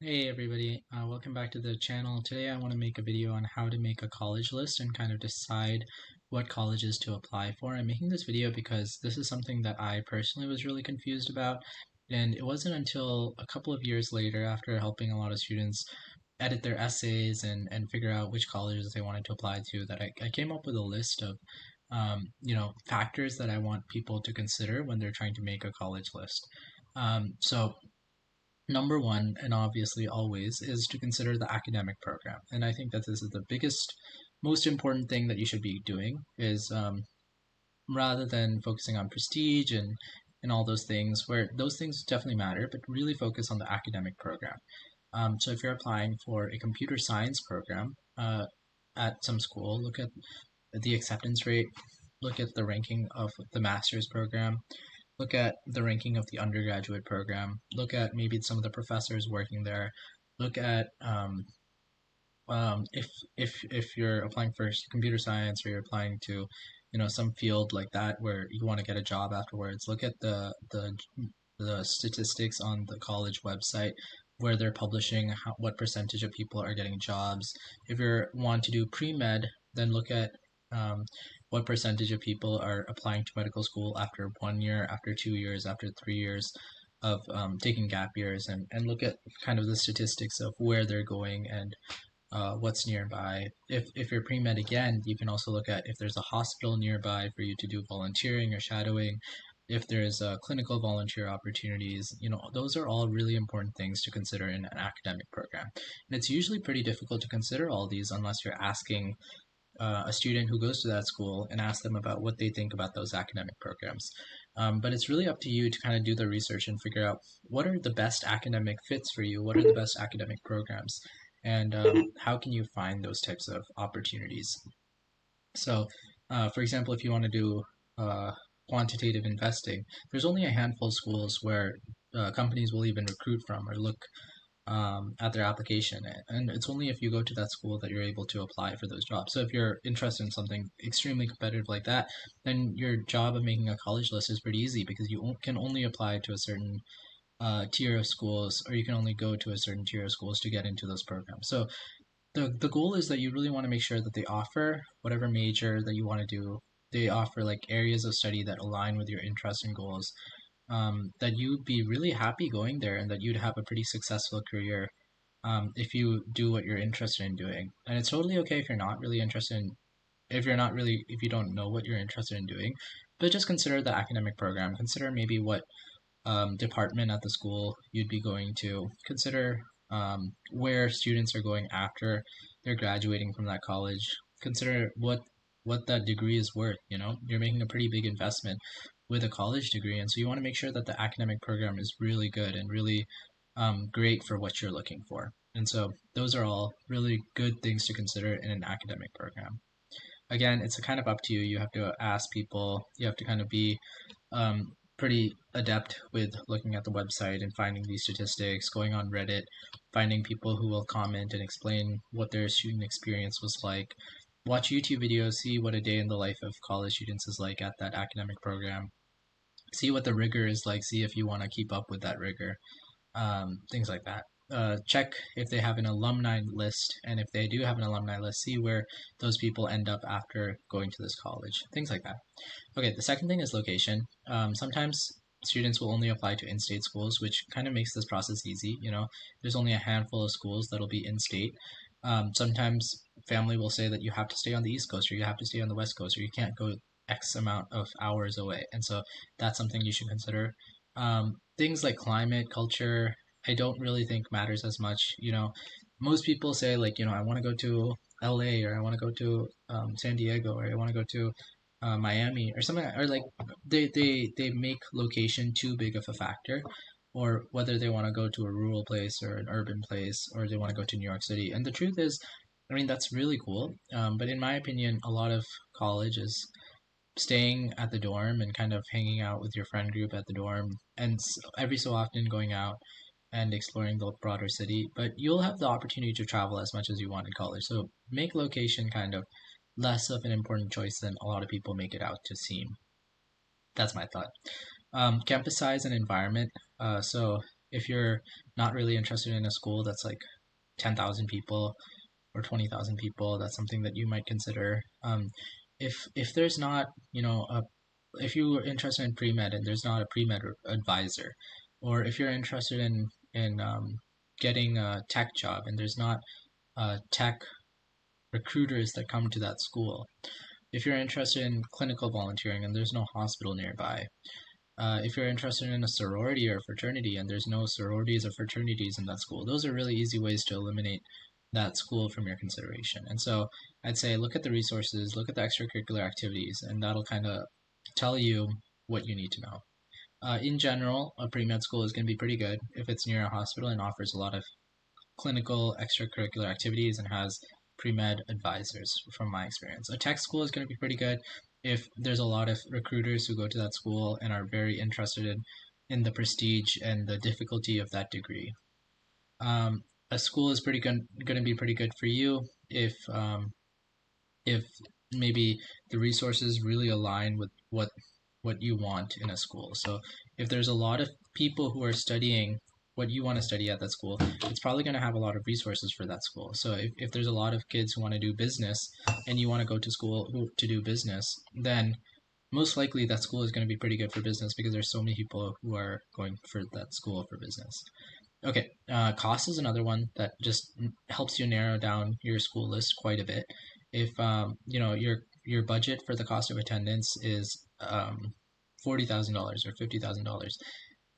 Hey everybody, welcome back to the channel. Today I want to make a video on how to make a college list and kind of decide what colleges to apply for. I'm making this video because this is something that I personally was really confused about, and it wasn't until a couple of years later, after helping a lot of students edit their essays and figure out which colleges they wanted to apply to, that I came up with a list of factors that I want people to consider when they're trying to make a college list. So number one, and obviously always, is to consider the academic program. And I think that this is the biggest, most important thing that you should be doing is rather than focusing on prestige and all those things, where those things definitely matter, but really focus on the academic program. So if you're applying for a computer science program at some school, look at the acceptance rate, look at the ranking of the master's program, look at the ranking of the undergraduate program, look at maybe some of the professors working there, look at if you're applying for computer science or you're applying to some field like that where you want to get a job afterwards, look at the statistics on the college website where they're publishing what percentage of people are getting jobs. If you want to do pre-med, then look at um, what percentage of people are applying to medical school after 1 year, after 2 years, after 3 years of taking gap years, and look at kind of the statistics of where they're going and what's nearby. If you're pre-med again, you can also look at if there's a hospital nearby for you to do volunteering or shadowing, if there's clinical volunteer opportunities. Those are all really important things to consider in an academic program. And it's usually pretty difficult to consider all these unless you're asking a student who goes to that school and ask them about what they think about those academic programs. But it's really up to you to kind of do the research and figure out what are the best academic fits for you, what are the best academic programs, and how can you find those types of opportunities. So, for example, if you want to do quantitative investing, there's only a handful of schools where companies will even recruit from or look at their application. And it's only if you go to that school that you're able to apply for those jobs. So if you're interested in something extremely competitive like that, then your job of making a college list is pretty easy because you can only apply to a certain tier of schools, or you can only go to a certain tier of schools to get into those programs. So the goal is that you really want to make sure that they offer whatever major that you want to do. They offer like areas of study that align with your interests and goals, that you'd be really happy going there and that you'd have a pretty successful career if you do what you're interested in doing. And it's totally okay if you're not really interested in, if you don't know what you're interested in doing, but just consider the academic program. Consider maybe what department at the school you'd be going to. Consider where students are going after they're graduating from that college. Consider what that degree is worth. You're making a pretty big investment with a college degree, and so you want to make sure that the academic program is really good and really great for what you're looking for. And so those are all really good things to consider in an academic program. Again, it's kind of up to you. You have to ask people. You have to kind of be pretty adept with looking at the website and finding these statistics, going on Reddit, finding people who will comment and explain what their student experience was like. Watch YouTube videos, see what a day in the life of college students is like at that academic program. See what the rigor is like, see if you want to keep up with that rigor, things like that. Check if they have an alumni list, and if they do have an alumni list, see where those people end up after going to this college, things like that. Okay, the second thing is location. Sometimes students will only apply to in-state schools, which kind of makes this process easy. There's only a handful of schools that'll be in-state. Sometimes family will say that you have to stay on the East Coast or you have to stay on the West Coast or you can't go X amount of hours away. And so that's something you should consider. Things like climate, culture, I don't really think matters as much. Most people say like, I want to go to LA, or I want to go to San Diego, or I want to go to Miami or something, or like they make location too big of a factor, or whether they want to go to a rural place or an urban place, or they want to go to New York City. And the truth is, I mean, that's really cool. But in my opinion, a lot of college is staying at the dorm and kind of hanging out with your friend group at the dorm, and every so often going out and exploring the broader city. But you'll have the opportunity to travel as much as you want in college. So make location kind of less of an important choice than a lot of people make it out to seem. That's my thought. Campus size and environment. So if you're not really interested in a school that's like 10,000 people or 20,000 people, that's something that you might consider. If there's not, if you're interested in pre-med and there's not a pre-med advisor, or if you're interested in getting a tech job and there's not tech recruiters that come to that school, if you're interested in clinical volunteering and there's no hospital nearby, if you're interested in a sorority or fraternity and there's no sororities or fraternities in that school, those are really easy ways to eliminate that school from your consideration. And so I'd say look at the resources, look at the extracurricular activities, and that'll kind of tell you what you need to know. In general, a pre-med school is going to be pretty good if it's near a hospital and offers a lot of clinical extracurricular activities and has pre-med advisors from my experience. A tech school is going to be pretty good if there's a lot of recruiters who go to that school and are very interested in the prestige and the difficulty of that degree. A school is pretty good, going to be pretty good for you if maybe the resources really align with what you want in a school. So if there's a lot of people who are studying what you want to study at that school, it's probably going to have a lot of resources for that school. So if there's a lot of kids who want to do business and you want to go to school to do business, then most likely that school is going to be pretty good for business because there's so many people who are going for that school for business. Okay, cost is another one that just helps you narrow down your school list quite a bit. If your budget for the cost of attendance is $40,000 or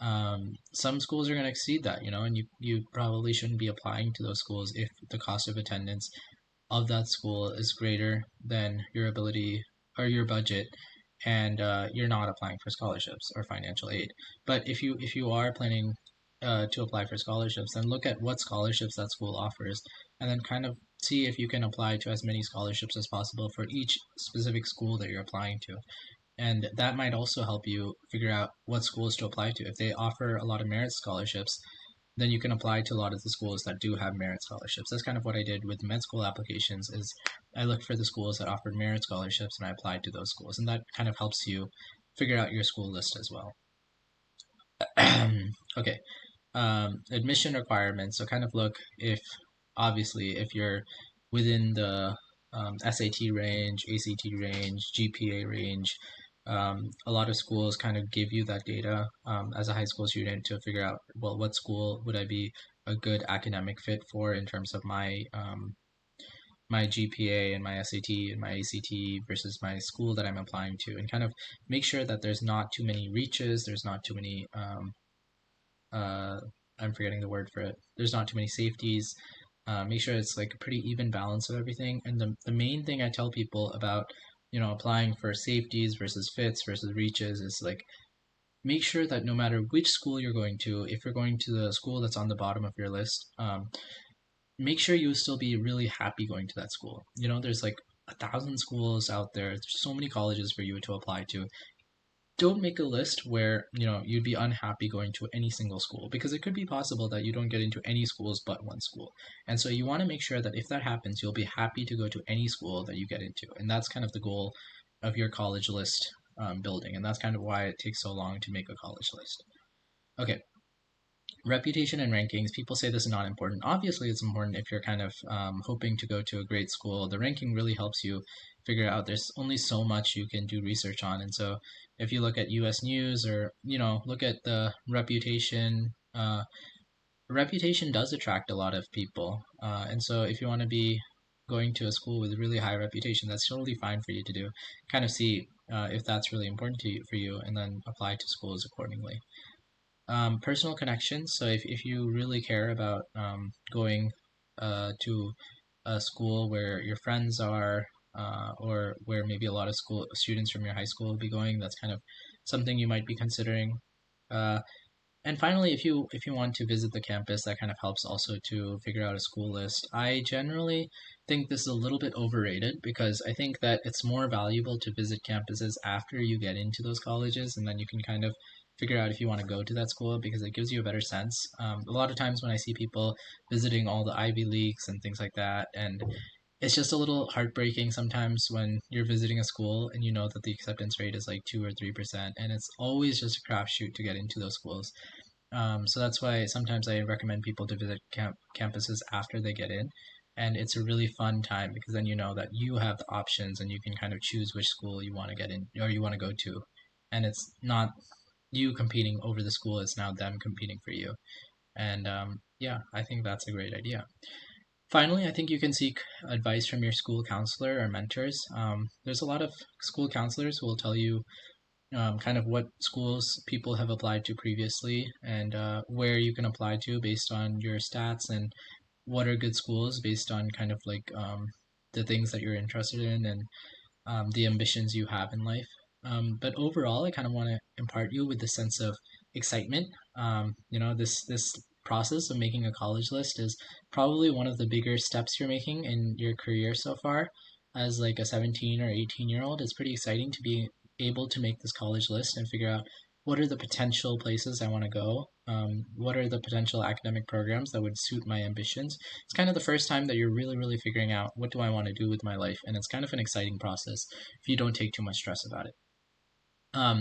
$50,000, some schools are going to exceed that, and you probably shouldn't be applying to those schools if the cost of attendance of that school is greater than your ability or your budget, and you're not applying for scholarships or financial aid. But if you are planning to apply for scholarships, then look at what scholarships that school offers, and then kind of see if you can apply to as many scholarships as possible for each specific school that you're applying to. And that might also help you figure out what schools to apply to. If they offer a lot of merit scholarships, then you can apply to a lot of the schools that do have merit scholarships. That's kind of what I did with med school applications is I looked for the schools that offered merit scholarships and I applied to those schools. And that kind of helps you figure out your school list as well. Okay. Admission requirements. So kind of look obviously, if you're within the SAT range, ACT range, GPA range. A lot of schools kind of give you that data as a high school student to figure out, well, what school would I be a good academic fit for in terms of my GPA and my SAT and my ACT versus my school that I'm applying to, and kind of make sure that there's not too many reaches, there's not too many I'm forgetting the word for it. There's not too many safeties. Make sure it's like a pretty even balance of everything. And the main thing I tell people about, applying for safeties versus fits versus reaches is like, make sure that no matter which school you're going to, if you're going to the school that's on the bottom of your list, make sure you still be really happy going to that school. There's like 1,000 schools out there. There's so many colleges for you to apply to. Don't make a list where you'd be unhappy going to any single school, because it could be possible that you don't get into any schools but one school. And so you want to make sure that if that happens, you'll be happy to go to any school that you get into. And that's kind of the goal of your college list building. And that's kind of why it takes so long to make a college list. Okay. Reputation and rankings. People say this is not important. Obviously, it's important if you're kind of hoping to go to a great school. The ranking really helps you figure out there's only so much you can do research on. And so if you look at US News or, look at the reputation, reputation does attract a lot of people. And so if you want to be going to a school with a really high reputation, that's totally fine for you to do. Kind of see if that's really important for you, and then apply to schools accordingly. Personal connections. So if you really care about going to a school where your friends are, or where maybe a lot of school students from your high school will be going, that's kind of something you might be considering. And finally, if you want to visit the campus, that kind of helps also to figure out a school list. I generally think this is a little bit overrated, because I think that it's more valuable to visit campuses after you get into those colleges, and then you can kind of figure out if you want to go to that school, because it gives you a better sense. A lot of times when I see people visiting all the Ivy Leagues and things like that, and it's just a little heartbreaking sometimes when you're visiting a school and you know that the acceptance rate is like 2 or 3%, and it's always just a crapshoot to get into those schools. So that's why sometimes I recommend people to visit campuses after they get in. And it's a really fun time because then you know that you have the options and you can kind of choose which school you want to get in or you want to go to. And it's not you competing over the school, it's now them competing for you. And yeah, I think that's a great idea. Finally, I think you can seek advice from your school counselor or mentors. There's a lot of school counselors who will tell you kind of what schools people have applied to previously and where you can apply to based on your stats and what are good schools based on kind of like the things that you're interested in and the ambitions you have in life. But overall, I kind of want to impart you with the sense of excitement. This process of making a college list is probably one of the bigger steps you're making in your career so far. As like a 17 or 18-year old, it's pretty exciting to be able to make this college list and figure out what are the potential places I want to go. What are the potential academic programs that would suit my ambitions? It's kind of the first time that you're really, really figuring out what do I want to do with my life, and it's kind of an exciting process if you don't take too much stress about it.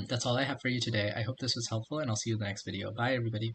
That's all I have for you today. I hope this was helpful, and I'll see you in the next video. Bye, everybody.